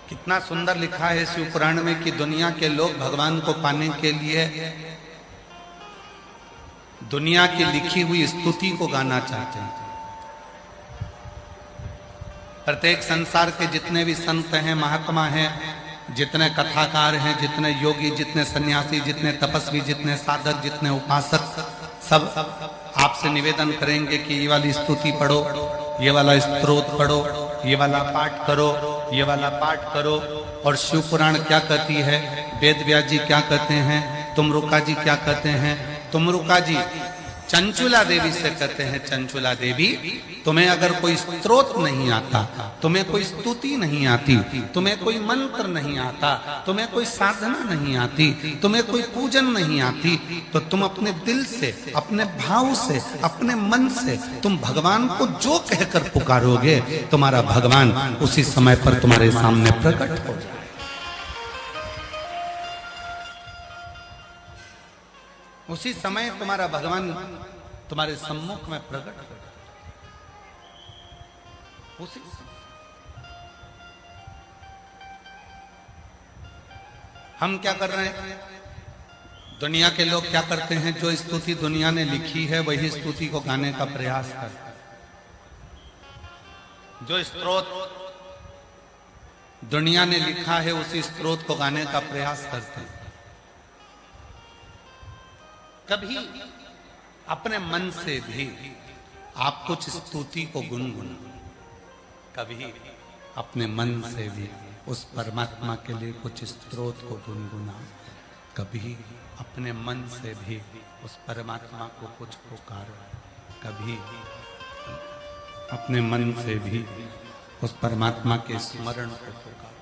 कितना सुंदर लिखा है शिव पुराण में कि दुनिया के लोग भगवान को पाने के लिए दुनिया की लिखी हुई स्तुति को गाना चाहते हैं। प्रत्येक संसार के जितने भी संत हैं, महात्मा हैं, जितने कथाकार हैं, जितने योगी, जितने सन्यासी, जितने तपस्वी, जितने साधक, जितने उपासक, सब आपसे निवेदन करेंगे कि ये वाली स्तुति पढ़ो, ये वाला स्तोत्र पढ़ो, ये वाला पाठ करो, ये वाला पाठ करो। और शिव पुराण क्या कहती है, वेद व्यास जी क्या कहते हैं, तुमरुका जी क्या कहते हैं। तुमरुका जी चंचुला देवी से कहते हैं, चंचुला देवी तुम्हें अगर कोई स्तोत्र नहीं आता, तुम्हें कोई स्तुति नहीं आती, तुम्हें कोई मंत्र नहीं आता, तुम्हें कोई साधना नहीं आती, तुम्हें कोई पूजन नहीं आती, तो तुम अपने दिल से, अपने भाव से, अपने मन से तुम भगवान को जो कहकर पुकारोगे, तुम्हारा भगवान उसी समय पर तुम्हारे सामने प्रकट हो जाए। उसी समय तुम्हारा भगवान तुम्हारे सम्मुख में प्रकट हो। उसी हम क्या कर रहे हैं, दुनिया के लोग क्या करते हैं, जो स्तुति दुनिया ने लिखी है वही स्तुति को गाने का प्रयास करते हैं। जो स्तोत्र दुनिया ने लिखा है उसी स्तोत्र को गाने का प्रयास करते हैं। कभी अपने मन से भी आप कुछ स्तुति को गुनगुना, कभी अपने मन से भी उस परमात्मा के लिए कुछ स्तोत्र को गुनगुना, कभी अपने मन से भी उस परमात्मा को कुछ पुकारो, कभी अपने मन से भी उस परमात्मा के स्मरण को पुकारो।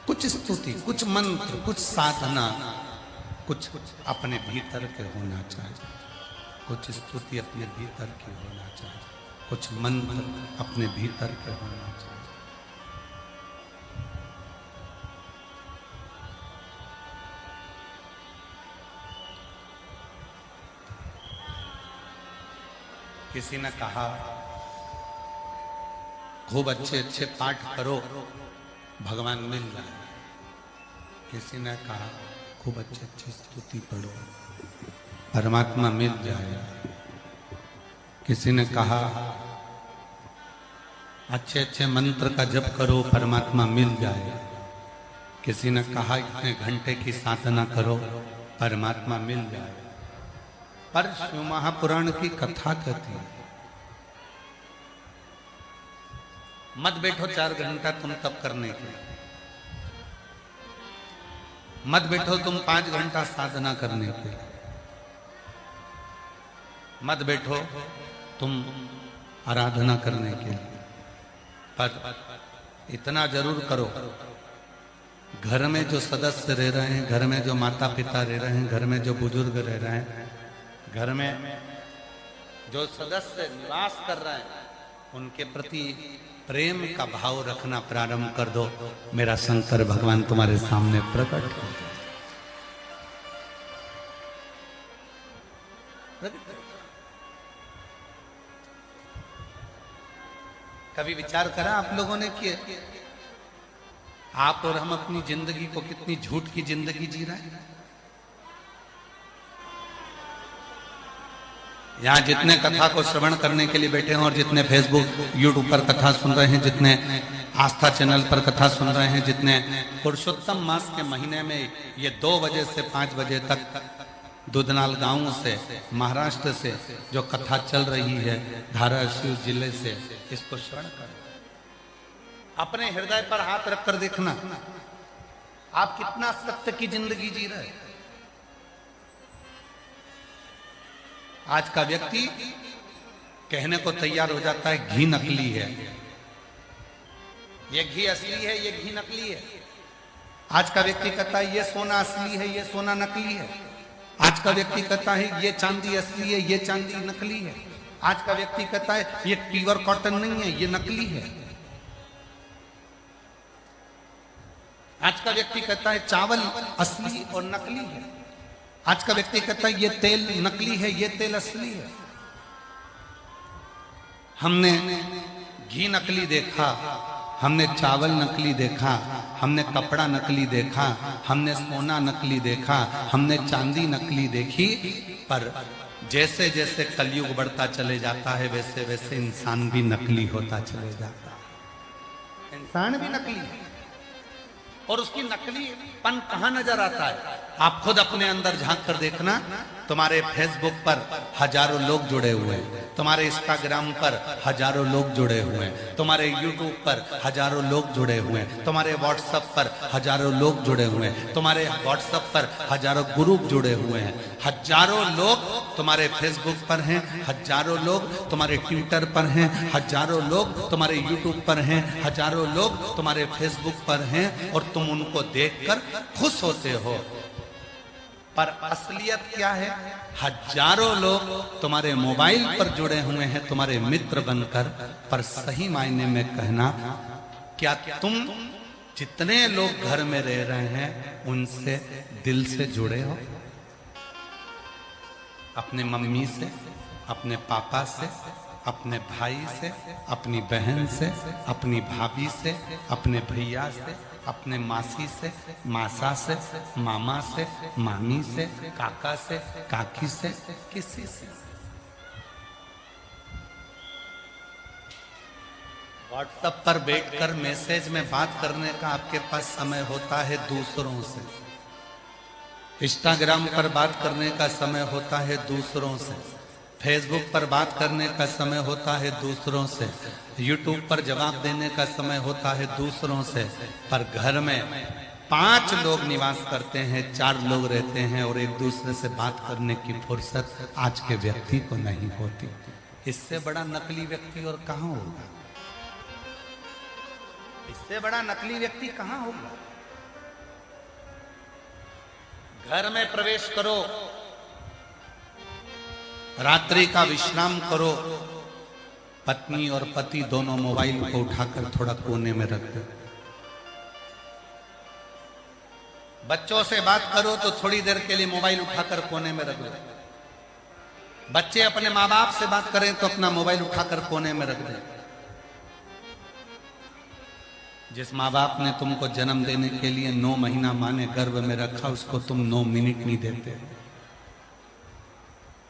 कुछ स्तुति, कुछ मंत्र, कुछ साधना, कुछ अपने भीतर के होना चाहिए। कुछ स्तुति अपने भीतर की होना चाहिए, कुछ मंत्र अपने भीतर के होना चाहिए। किसी ने कहा खूब अच्छे अच्छे पाठ करो भगवान मिल जाए। किसी ने कहा खूब अच्छी अच्छी स्तुति पढ़ो परमात्मा मिल जाए। किसी ने कहा अच्छे अच्छे मंत्र का जप करो परमात्मा मिल जाए। किसी ने कहा इतने घंटे की साधना करो परमात्मा मिल जाए। पर शिव महापुराण की कथा कहती है मत बैठो 4 घंटा तुम तप करने के लिए, मत बैठो तुम 5 घंटा साधना करने के लिए, मत बैठो तुम आराधना करने के लिए, पर इतना जरूर करो घर में जो सदस्य रह रहे हैं, घर में जो माता पिता रह रहे हैं, घर में जो बुजुर्ग रह रहे हैं, घर में जो सदस्य निवास कर रहे हैं, उनके प्रति प्रेम का भाव रखना प्रारंभ कर दो। मेरा शंकर भगवान तुम्हारे सामने प्रकट हो। कभी विचार करा आप लोगों ने कि आप और हम अपनी जिंदगी को कितनी झूठ की जिंदगी जी रहे हैं। यहाँ जितने कथा को श्रवण करने के लिए बैठे हैं और जितने फेसबुक यूट्यूब पर कथा सुन रहे हैं, जितने आस्था चैनल पर कथा सुन रहे हैं, जितने पुरुषोत्तम मास के महीने में ये 2 बजे से 5 बजे तक दुधनाल गांव से, महाराष्ट्र से जो कथा चल रही है, धाराशिव जिले से, इसको श्रवण करो। अपने हृदय पर हाथ रखकर देखना आप कितना सत्य की जिंदगी जी रहे हैं। आज का व्यक्ति कहने को तैयार हो जाता है घी नकली है, ये घी असली है, ये घी नकली है। आज का व्यक्ति कहता है ये सोना असली है, ये सोना नकली है। आज का व्यक्ति कहता है ये चांदी असली है, ये चांदी नकली है। आज का व्यक्ति कहता है ये प्योर कॉटन नहीं है, ये नकली है। आज का व्यक्ति कहता है चावल असली और नकली है। आज का व्यक्ति कहता है ये तेल नकली है, ये तेल असली है। हमने घी नकली देखा हमने चावल नकली देखा, हमने कपड़ा नकली देखा, हमने सोना नकली देखा, हमने चांदी नकली देखी, पर जैसे जैसे कलयुग बढ़ता चले जाता है वैसे वैसे इंसान भी नकली होता चले जाता है। इंसान भी नकली है और उसकी नकलीपन कहां नजर आता है? आप खुद अपने अंदर झांक कर देखना। तुम्हारे फेसबुक पर हजारों लोग जुड़े हुए हैं, तुम्हारे इंस्टाग्राम पर हजारों लोग जुड़े हुए हैं, तुम्हारे यूट्यूब पर हजारों लोग जुड़े हुए हैं, तुम्हारे व्हाट्सएप पर हजारों लोग जुड़े हुए हैं, तुम्हारे व्हाट्सएप पर हजारों ग्रुप जुड़े हुए हैं, हजारों लोग तुम्हारे फेसबुक पर हैं, हजारों लोग तुम्हारे ट्विटर पर हैं, हजारों लोग तुम्हारे यूट्यूब पर हैं, हजारों लोग तुम्हारे फेसबुक पर हैं और तुम उनको देखकर खुश होते हो। पर असलियत क्या है? हजारों लोग तुम्हारे मोबाइल पर जुड़े हुए हैं तुम्हारे मित्र बनकर, पर सही मायने में कहना, क्या तुम जितने लोग घर में रह रहे हैं उनसे दिल से जुड़े हो? अपने मम्मी से, अपने पापा से, अपने भाई से, अपनी बहन से, अपनी भाभी से, अपने भैया से, अपने मासी से, मासा से, मामा से, मामी से, काका से, काकी से, किसी से? व्हाट्सएप पर बैठकर मैसेज में बात करने का आपके पास समय होता है दूसरों से, इंस्टाग्राम पर बात करने का समय होता है दूसरों से, फेसबुक पर बात करने का समय होता है दूसरों से, यूट्यूब पर जवाब देने का समय होता है दूसरों से, पर घर में 5 लोग निवास करते हैं, 4 लोग रहते हैं और एक दूसरे से बात करने की फुर्सत आज के व्यक्ति को नहीं होती। इससे बड़ा नकली व्यक्ति और कहां होगा? इससे बड़ा नकली व्यक्ति कहां होगा? घर में प्रवेश करो, रात्रि का विश्राम करो, पत्नी और पति दोनों मोबाइल को उठाकर थोड़ा कोने में रख दो। बच्चों से बात करो तो थोड़ी देर के लिए मोबाइल उठाकर कोने में रख दो। बच्चे अपने माँ बाप से बात करें तो अपना मोबाइल उठाकर कोने में रख दो। जिस माँ बाप ने तुमको जन्म देने के लिए 9 महीना माने गर्भ में रखा, उसको तुम 9 मिनट नहीं देते।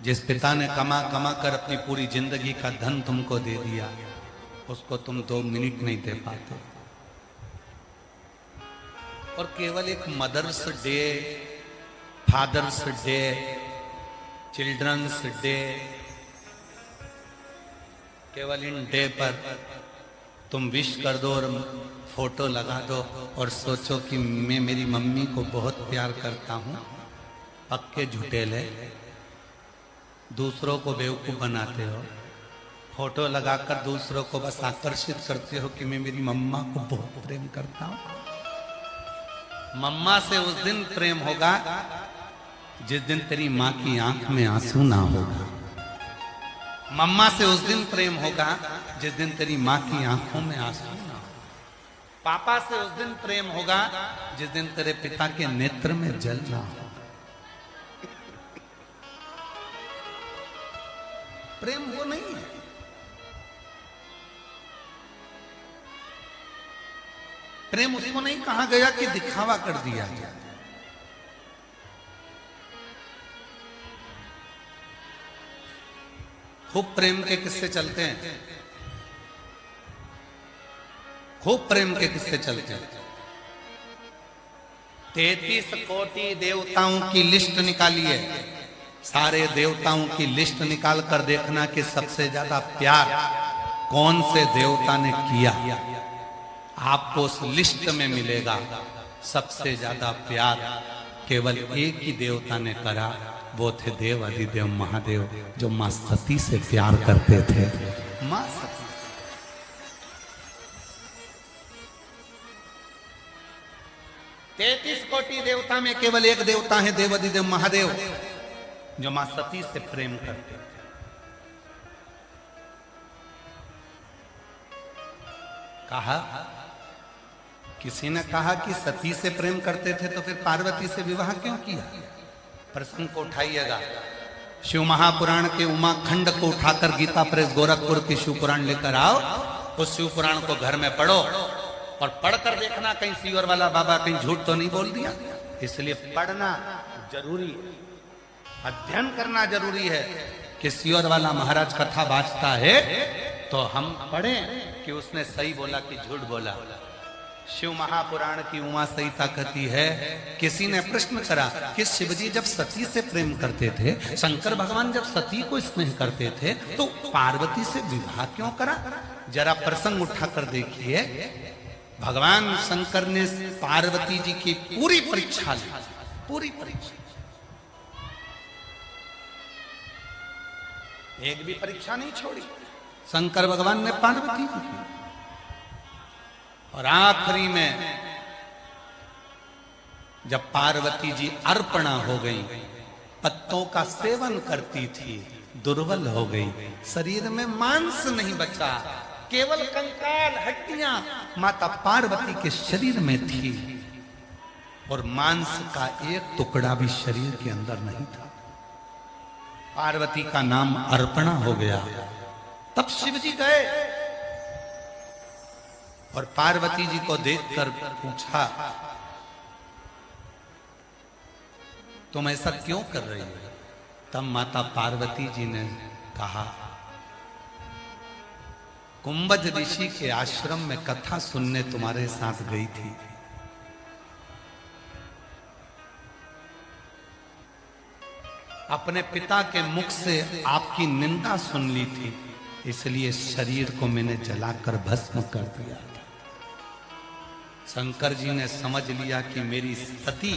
जिस पिता ने कमा कमा कर अपनी पूरी जिंदगी का धन तुमको दे दिया, उसको तुम 2 मिनट नहीं दे पाते। और केवल एक mother's day, father's day, children's day, केवल इन डे पर तुम विश कर दो और फोटो लगा दो और सोचो कि मैं मेरी मम्मी को बहुत प्यार करता हूं। पक्के झूठेले, दूसरों को बेवकूफ बनाते हो, फोटो लगाकर दूसरों को बस आकर्षित करते हो कि मैं मेरी मम्मा को बहुत प्रेम करता हूं। मम्मा से उस दिन प्रेम होगा जिस दिन तेरी माँ की आंख में आंसू ना होगा। मम्मा से उस दिन प्रेम होगा जिस दिन तेरी माँ की आंखों में आंसू ना हो। पापा से उस दिन प्रेम होगा जिस दिन तेरे पिता के नेत्र में जल ना हो। प्रेम वो नहीं है। प्रेम उसको नहीं कहा गया कि दिखावा कर दिया गया। खूब प्रेम के किस्से चलते हैं, खूब प्रेम के किस्से चलते हैं। 33 कोटि देवताओं की लिस्ट निकालिए, सारे देवताओं की लिस्ट निकाल कर देखना कि सबसे ज्यादा प्यार कौन से देवता ने किया। आपको उस लिस्ट में मिलेगा सबसे ज्यादा प्यार केवल एक ही देवता ने करा, वो थे देव अधिदेव महादेव, जो मां सती से प्यार करते थे। मां सती 33 कोटि देवता में केवल एक देवता है देव अधिदेव महादेव, जो मां सती से प्रेम करते थे। कहा, किसी ने कहा कि सती से प्रेम करते थे तो फिर पार्वती से विवाह क्यों किया? प्रश्न को उठाइएगा। शिव महापुराण के उमा खंड को उठाकर गीता प्रेस गोरखपुर की शिव पुराण लेकर आओ, उस शिव पुराण को घर में पढ़ो और पढ़कर देखना कहीं सीवर वाला बाबा कहीं झूठ तो नहीं बोल दिया। इसलिए पढ़ना जरूरी है, अध्ययन करना जरूरी है। कि सीवर वाला महाराज कथा बाजता है तो हम पढ़ें कि उसने सही बोला कि झूठ बोला। शिव महापुराण की उमा संहिता कहती है, किसी ने प्रश्न करा कि शिवजी जब सती से प्रेम करते थे, शंकर भगवान जब सती को स्नेह करते थे, तो पार्वती से विवाह क्यों करा? जरा प्रसंग उठाकर देखिए। भगवान शंकर ने पार्वती जी की पूरी परीक्षा ली, पूरी परीक्षा, एक भी परीक्षा नहीं छोड़ी शंकर भगवान ने पार्वती जी की। और आखिरी में जब पार्वती जी अर्पणा हो गई, पत्तों का सेवन करती थी, दुर्बल हो गई, शरीर में मांस नहीं बचा, केवल कंकाल हड्डियां माता पार्वती के शरीर में थी और मांस का एक टुकड़ा भी शरीर के अंदर नहीं था। पार्वती का नाम अर्पणा हो गया। तब शिव जी गए और पार्वती जी को देखकर पूछा, तुम ऐसा क्यों कर रही हो? तब माता पार्वती जी ने कहा, कुंभज ऋषि के आश्रम में कथा सुनने तुम्हारे साथ गई थी। अपने पिता के मुख से आपकी निंदा सुन ली थी, इसलिए शरीर को मैंने जलाकर भस्म कर दिया। शंकर जी ने समझ लिया कि मेरी सती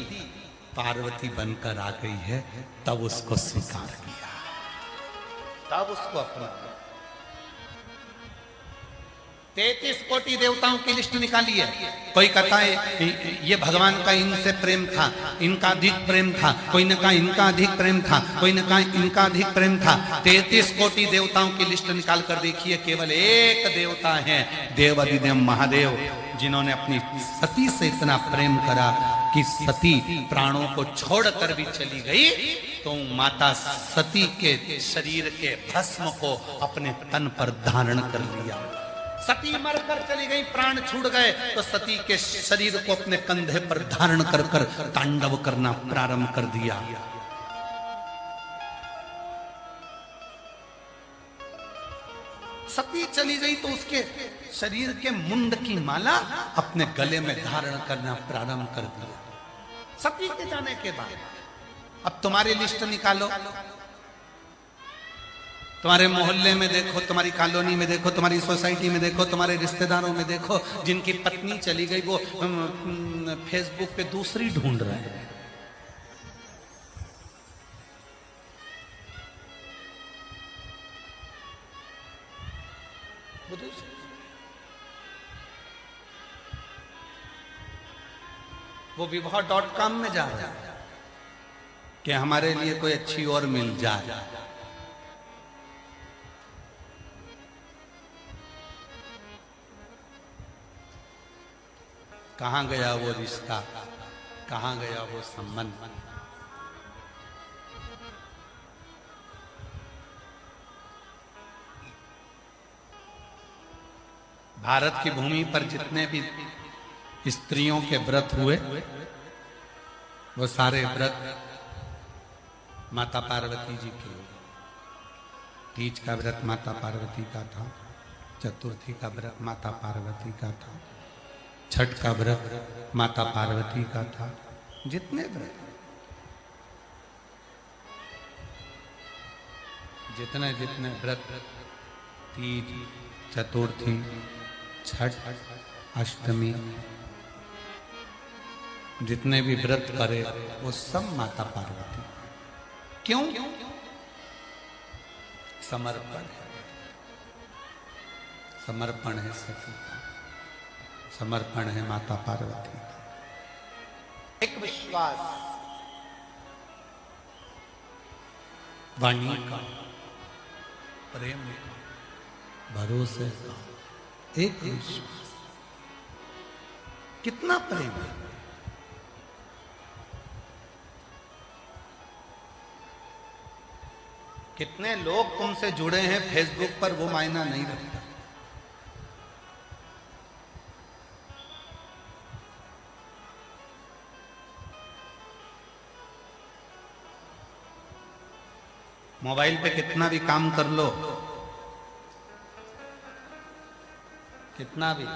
पार्वती बनकर आ गई है, तब उसको स्वीकार किया, तब उसको अपना 33 कोटि देवताओं की लिस्ट निकाली है। कोई कहता है ये भगवान का इनसे प्रेम था, इनका अधिक प्रेम था, कोई ने कहा इनका अधिक प्रेम था, कोई ने कहा इनका अधिक प्रेम था। 33 कोटि देवताओं की लिस्ट निकाल कर देखिए, केवल एक देवता है, देवाधिदेव महादेव, जिन्होंने अपनी सती से इतना प्रेम करा कि सती प्राणों को छोड़कर भी चली गई तो माता सती के शरीर के भस्म को अपने तन पर धारण कर लिया। सती मरकर चली गई, प्राण छूट गए, तो सती के शरीर को अपने कंधे पर धारण कर कर तांडव करना प्रारंभ कर दिया। सती चली गई तो उसके शरीर के मुंड की माला अपने गले में धारण करना प्रारंभ कर दिया। सती के जाने के बाद अब तुम्हारी लिस्ट निकालो, तुम्हारे मोहल्ले में देखो, तुम्हारी कॉलोनी में देखो, तुम्हारी सोसाइटी में देखो, तुम्हारे रिश्तेदारों में देखो, जिनकी पत्नी चली गई वो फेसबुक पे दूसरी ढूंढ रहे हैं। वो विवाह.com में जा रहा है कि हमारे लिए कोई अच्छी और मिल जाए। कहां गया वो रिश्ता, कहां गया वो संबंध? भारत की भूमि पर जितने भी स्त्रियों के व्रत हुए वो सारे व्रत माता पार्वती जी के। तीज का व्रत माता पार्वती का था, चतुर्थी का व्रत माता पार्वती का था, छठ का व्रत माता पार्वती का था। जितने व्रत, जितने जितने व्रत, तीज, चतुर्थी, छठ, अष्टमी, जितने भी व्रत करे वो सब माता पार्वती। क्यों? समर्पण है, समर्पण है सती का, समर्पण है माता पार्वती का। एक विश्वास, वाणी का, प्रेम का, भरोसे का, एक विश्वास। कितना प्रेम है। कितने लोग तुमसे जुड़े हैं फेसबुक पर वो मायना नहीं रखता। मोबाइल पे कितना भी काम कर लो, कितना भी,